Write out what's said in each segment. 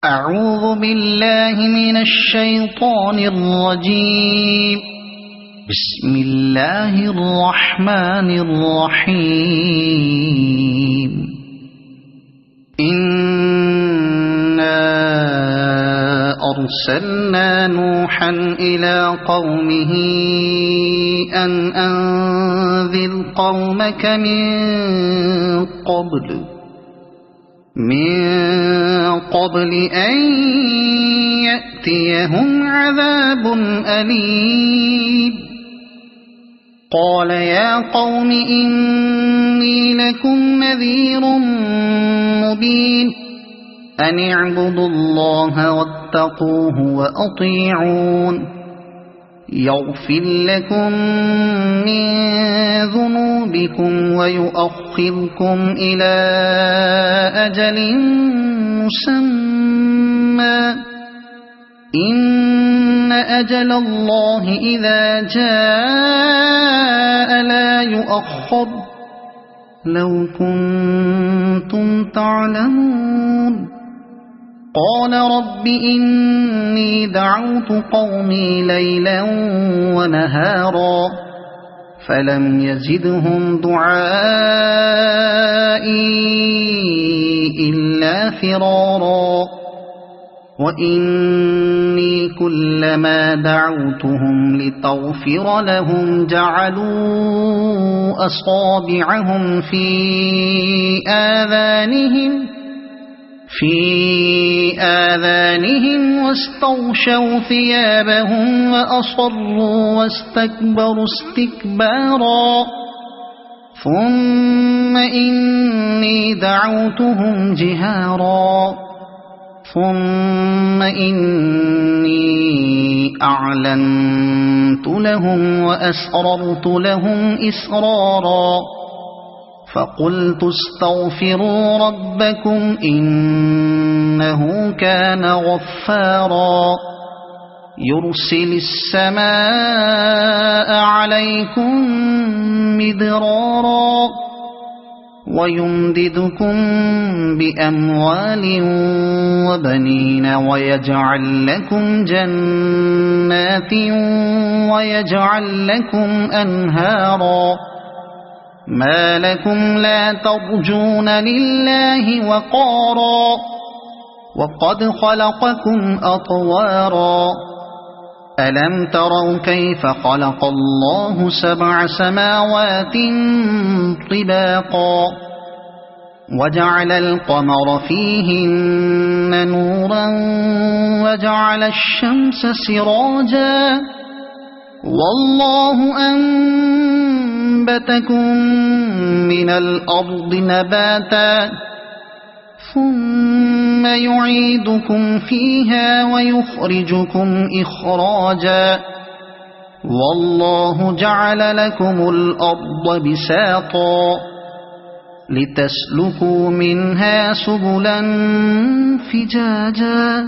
أعوذ بالله من الشيطان الرجيم. بسم الله الرحمن الرحيم. إنا أرسلنا نوحا إلى قومه أن أنذر قومك من قبل أن يأتيهم عذاب أليم. قال يا قوم إني لكم نذير مبين أن اعبدوا الله واتقوه وأطيعون يغفر لكم من ذنوبكم ويؤخركم إلى أجل مسمى إن أجل الله إذا جاء لا يؤخر لو كنتم تعلمون. قال رب إني دعوت قومي ليلا ونهارا فلم يزدهم دعائي إلا فرارا وإني كلما دعوتهم لتغفر لهم جعلوا أصابعهم في آذانهم واستغشوا ثيابهم وأصروا واستكبروا استكبارا ثم إني دعوتهم جهارا ثم إني أعلنت لهم وأسررت لهم إسرارا فقلت استغفروا ربكم إنه كان غفارا يرسل السماء عليكم مدرارا ويمددكم بأموال وبنين ويجعل لكم جنات ويجعل لكم أنهارا ما لكم لا ترجون لله وقارا وقد خلقكم أطوارا ألم تروا كيف خلق الله 7 سماوات طباقا وجعل القمر فيهن نورا وجعل الشمس سراجا والله أنبتكم من الأرض نباتا ثم يعيدكم فيها ويخرجكم إخراجا والله جعل لكم الأرض بساطا لتسلكوا منها سبلا فجاجا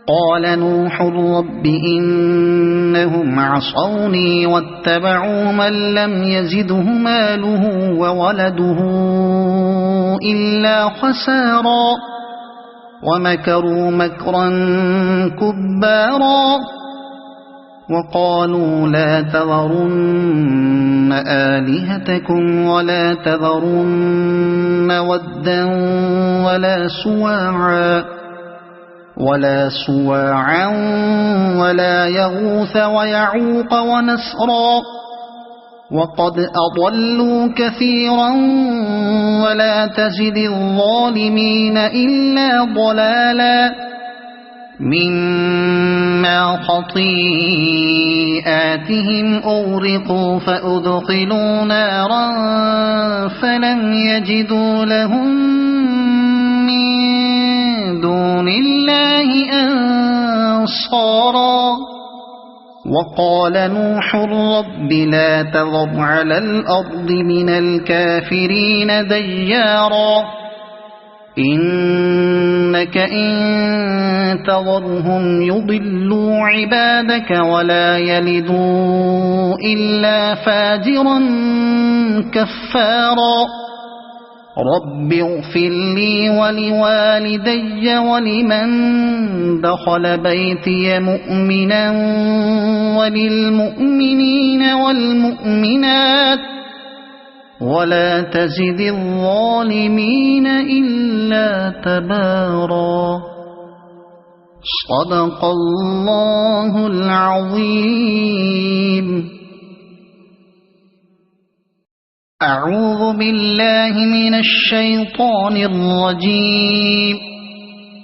قال نوح رب إنهم عصوني واتبعوا من لم يزده ماله وولده إلا خسارا ومكروا مكرا كبارا وقالوا لا تذرن آلهتكم ولا تذرن ودا ولا سواعا ولا يغوث ويعوق ونسرا وقد أضلوا كثيرا ولا تزد الظالمين إلا ضلالا مما خطيئاتهم أغرقوا فأدخلوا نارا فلم يجدوا لهم دون الله أنصارا وقال نوح رب لا تذر على الأرض من الكافرين ديارا إنك إن تذرهم يضلوا عبادك ولا يلدوا إلا فاجرا كفارا رب اغفر لي ولوالدي ولمن دخل بيتي مؤمنا وللمؤمنين والمؤمنات ولا تزد الظالمين إلا تبارا. صدق الله العظيم. أعوذ بالله من الشيطان الرجيم.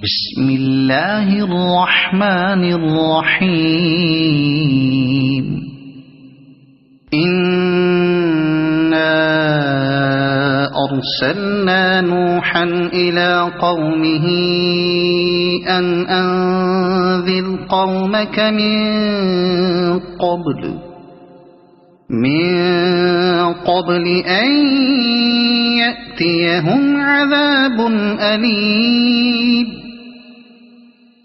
بسم الله الرحمن الرحيم. إنا أرسلنا نوحا إلى قومه أن أنذر قومك من قبل أن يأتيهم عذاب أليم.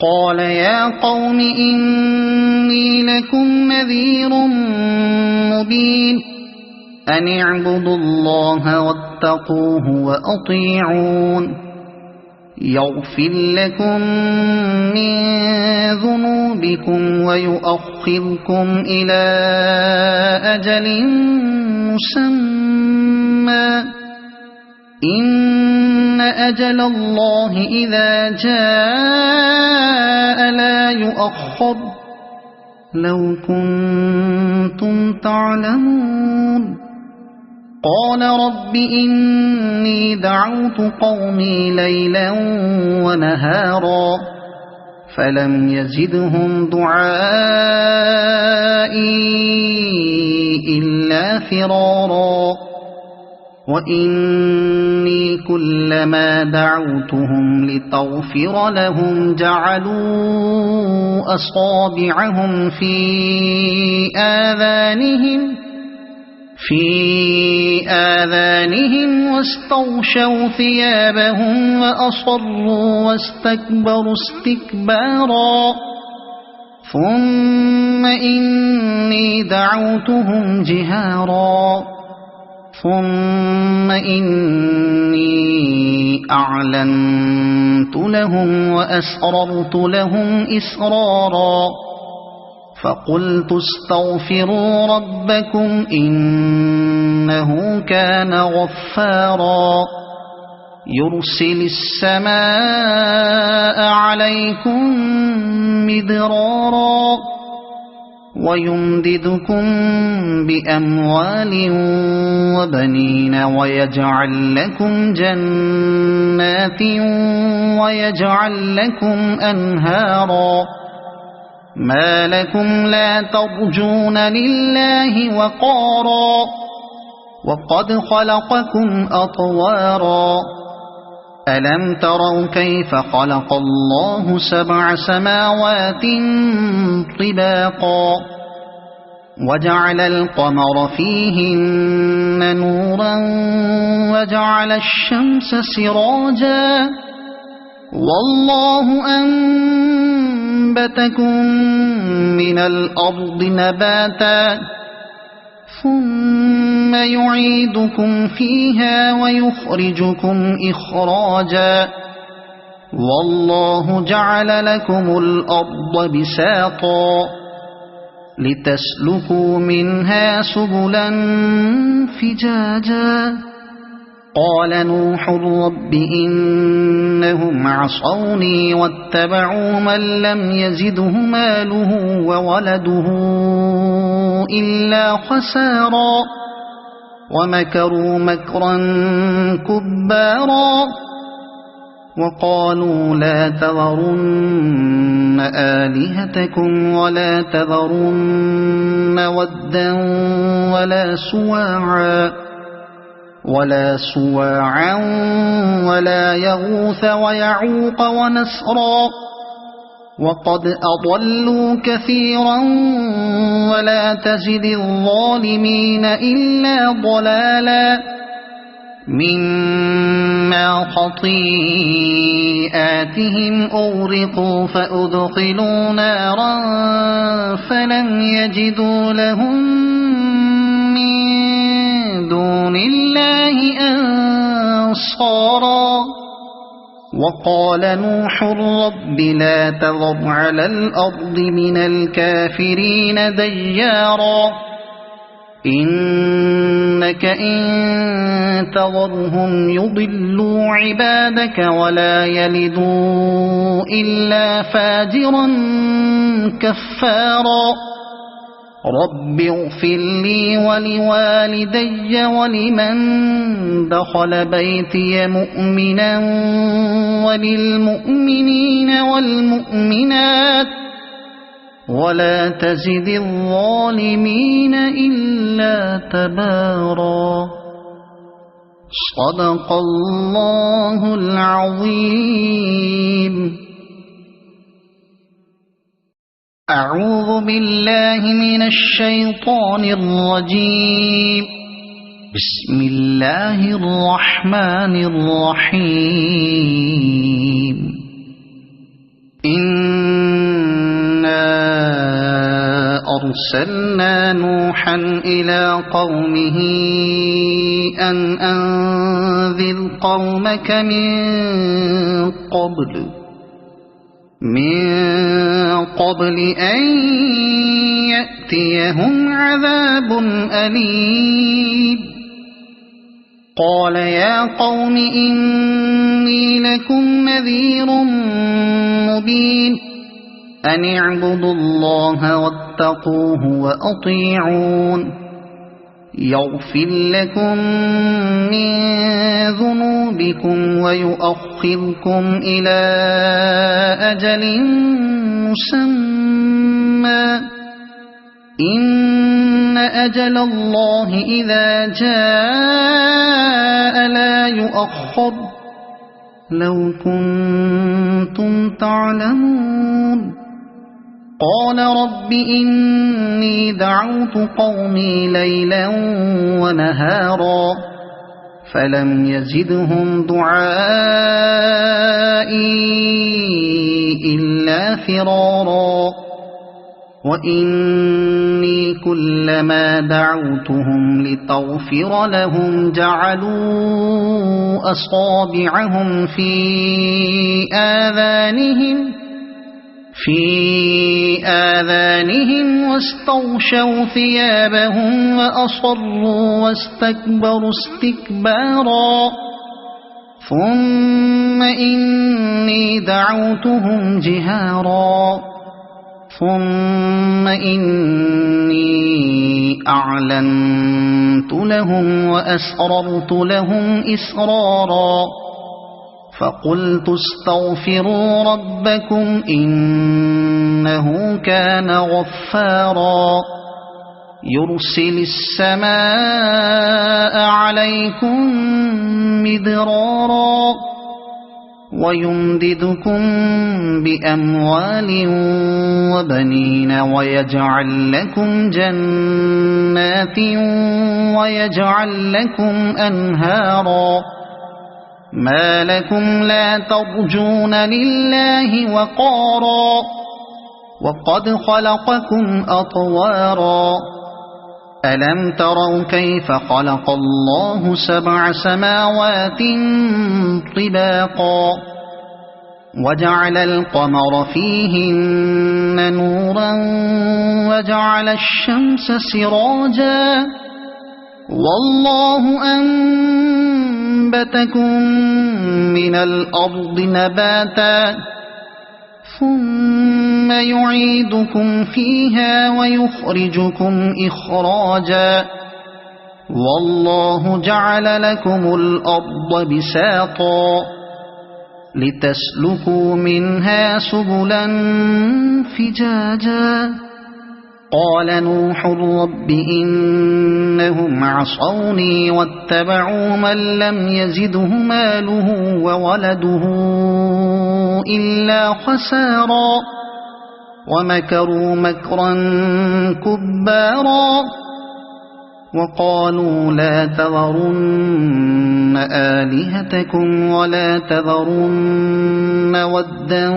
قال يا قوم إني لكم نذير مبين أن اعبدوا الله واتقوه وأطيعون يغفر لكم من ذنوبكم ويؤخركم إلى أجل مسمى إن أجل الله إذا جاء لا يؤخر لو كنتم تعلمون. قال رب إني دعوت قومي ليلا ونهارا فلم يزدهم دعائي إلا فرارا. وإني كلما دعوتهم لتغفر لهم جعلوا أصابعهم في آذانهم واستغشوا ثيابهم وأصروا واستكبروا استكبارا. ثم إني دعوتهم جهارا ثم إني أعلنت لهم وأسررت لهم إسرارا. فقلت استغفروا ربكم إنه كان غفارا يرسل السماء عليكم مدرارا ويمددكم بأموال وبنين ويجعل لكم جنات ويجعل لكم أنهارا. ما لكم لا ترجون لله وقارا وقد خلقكم أطوارا. ألم تروا كيف خلق الله 7 سماوات طباقا وجعل القمر فيهن نورا وجعل الشمس سراجا والله أنبتكم من الأرض نباتا ثم يعيدكم فيها ويخرجكم إخراجا والله جعل لكم الأرض بساطا لتسلكوا منها سبلا فجاجا. قال نوح رب إنهم عصوني واتبعوا من لم يزده ماله وولده إلا خسارا ومكروا مكرا كبارا. وقالوا لا تذرن آلهتكم ولا تذرن ودا ولا سواعا ولا يغوث ويعوق ونسرا وقد أضلوا كثيرا ولا تزد الظالمين إلا ضلالا. مما خطيئاتهم أغرقوا فأدخلوا نارا فلم يجدوا لهم من دون الله نصارا. وقال نوح رب لا تذر على الأرض من الكافرين ديارا إنك إن تذرهم يضلوا عبادك ولا يلدوا إلا فاجرا كفارا. رب اغفر لي ولوالدي ولمن دخل بيتي مؤمنا وللمؤمنين والمؤمنات ولا تزد الظالمين إلا تبارا. صدق الله العظيم. أعوذ بالله من الشيطان الرجيم. بسم الله الرحمن الرحيم. إنا أرسلنا نوحا إلى قومه أن أنذر قومك من قبل أن يأتيهم عذاب أليم. قال يا قوم إني لكم نذير مبين أن اعبدوا الله واتقوه وأطيعون يغفر لكم من ذنوبكم ويؤخركم إلى أجل مسمى إن أجل الله إذا جاء لا يؤخر لو كنتم تعلمون. قال رب إني دعوت قومي ليلا ونهارا فلم يزدهم دعائي إلا فرارا. وإني كلما دعوتهم لتغفر لهم جعلوا أصابعهم في آذانهم واستغشوا ثيابهم وأصروا واستكبروا استكبارا. ثم إني دعوتهم جهارا ثم إني أعلنت لهم وأسررت لهم إسرارا. فقلت استغفروا ربكم إنه كان غفارا يرسل السماء عليكم مدرارا ويمددكم بأموال وبنين ويجعل لكم جنات ويجعل لكم أنهارا. ما لكم لا ترجون لله وقارا وقد خلقكم أطوارا. ألم تروا كيف خلق الله 7 سماوات طباقا وجعل القمر فيهن نورا وجعل الشمس سراجا والله أنبتكم من الأرض نباتا ثم يعيدكم فيها ويخرجكم إخراجا والله جعل لكم الأرض بساطا لتسلكوا منها سبلا فجاجا. قال نوح رب إنهم عصوني واتبعوا من لم يزده ماله وولده إلا خسارا ومكروا مكرا كبارا. وقالوا لا تذرن آلهتكم ولا تذرن ودا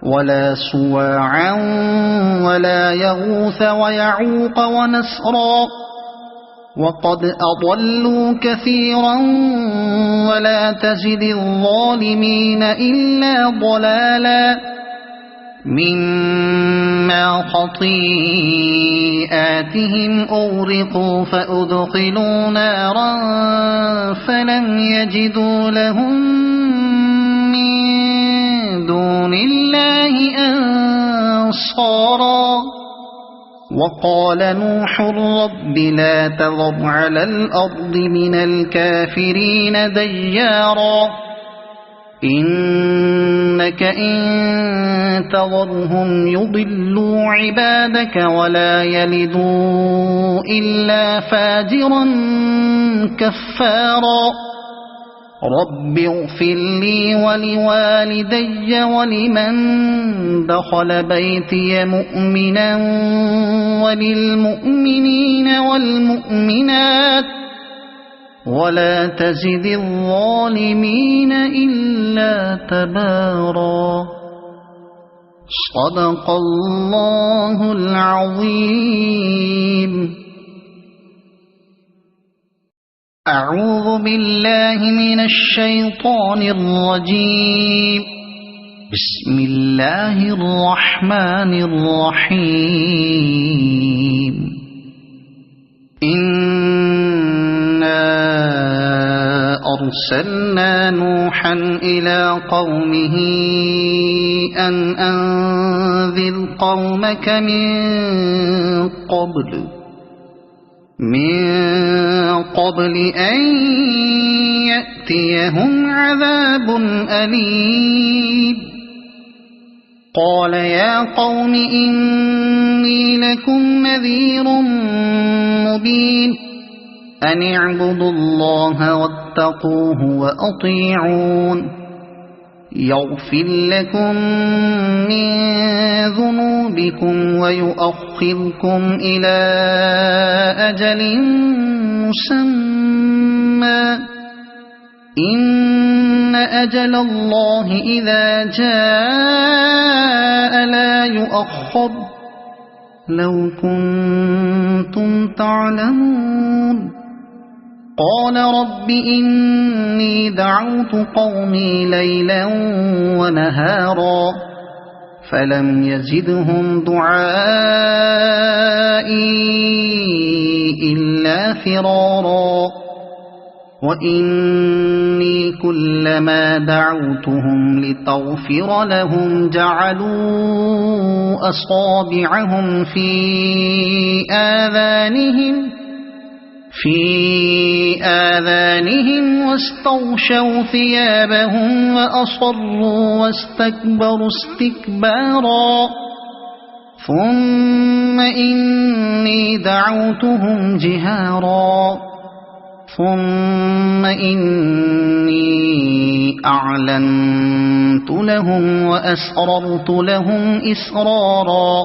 ولا سواعا ولا يغوث ويعوق ونسرا وقد أضلوا كثيرا ولا تزد الظالمين إلا ضلالا مما خطيئاتهم أغرقوا فأدخلوا نارا فلم يجدوا لهم من دون الله أنصارا وقال نوح رب لا تذر على الأرض من الكافرين ديارا إنك إن تذرهم يضلوا عبادك ولا يلدوا إلا فاجرا كفارا رب اغفر لي ولوالدي ولمن دخل بيتي مؤمنا وللمؤمنين والمؤمنات ولا تزد الظالمين إلا تبارا صدق الله العظيم. أعوذ بالله من الشيطان الرجيم. بسم الله الرحمن الرحيم. أرسلنا نوحا إلى قومه أن أنذر قومك من قبل أن يأتيهم عذاب أليم. قال يا قوم إني لكم نذير مبين أن اعبدوا الله واتقوه وأطيعون يغفر لكم من ذنوبكم ويؤخركم إلى أجل مسمى إن أجل الله إذا جاء لا يؤخر لو كنتم تعلمون. قال رب إني دعوت قومي ليلا ونهارا فلم يزدهم دعائي إلا فرارا وإني كلما دعوتهم لتغفر لهم جعلوا أصابعهم في آذانهم واستغشوا ثيابهم وأصروا واستكبروا استكبارا ثم إني دعوتهم جهارا ثم إني أعلنت لهم وأسررت لهم إسرارا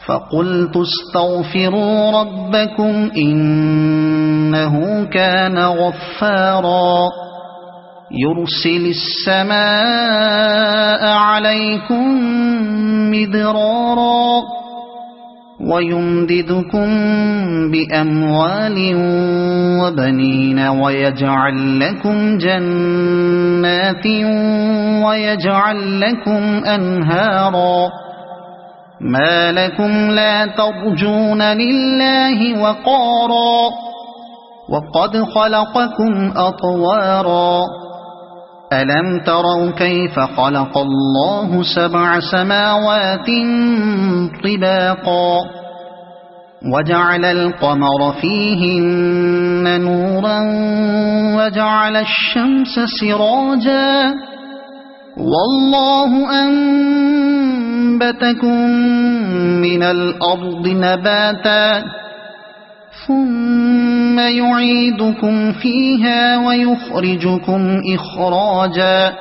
فقلت استغفروا ربكم إنه كان غفارا يرسل السماء عليكم مدرارا ويمددكم بأموال وبنين ويجعل لكم جنات ويجعل لكم أنهارا ما لكم لا ترجون لله وقارا وقد خلقكم أطوارا ألم تروا كيف خلق الله 7 سماوات طباقا وجعل القمر فيهن نورا وجعل الشمس سراجا والله أنبتكم من الأرض نباتا ثم يعيدكم فيها ويخرجكم إخراجا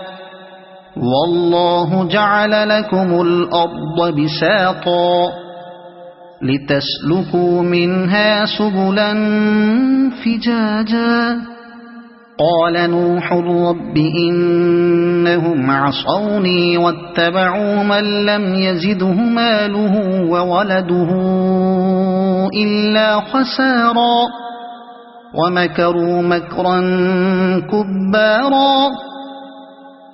والله جعل لكم الأرض بساطا لتسلكوا منها سبلا فجاجا قال نوح رب إنهم عصوني واتبعوا من لم يزده ماله وولده إلا خسارا ومكروا مكرا كبارا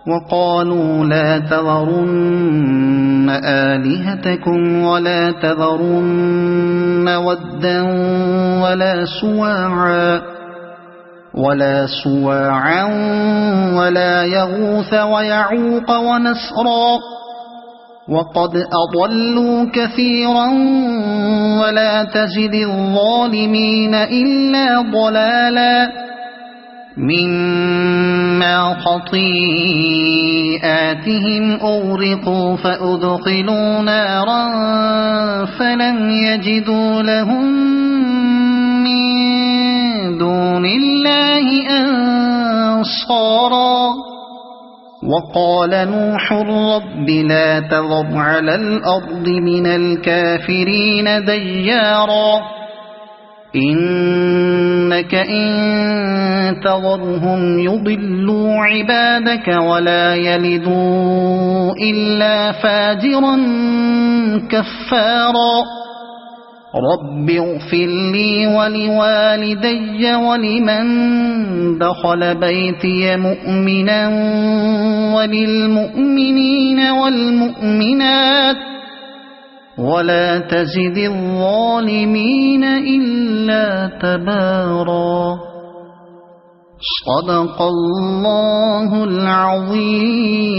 وقالوا لا تذرن آلهتكم ولا تذرن ودا ولا سواعا ولا يغوث ويعوق ونسرا وقد أضلوا كثيرا ولا تزد الظالمين إلا ضلالا مما خطيئاتهم أغرقوا فأدخلوا نارا فلم يجدوا لهم من دون الله أنصارا وقال نوح رب لا تذر على الأرض من الكافرين ديارا إنك إن تذرهم يضلوا عبادك ولا يلدوا إلا فاجرا كفارا رب اغفر لي ولوالدي ولمن دخل بيتي مؤمنا وللمؤمنين والمؤمنات ولا تزد الظالمين إلا تبارا صدق الله العظيم.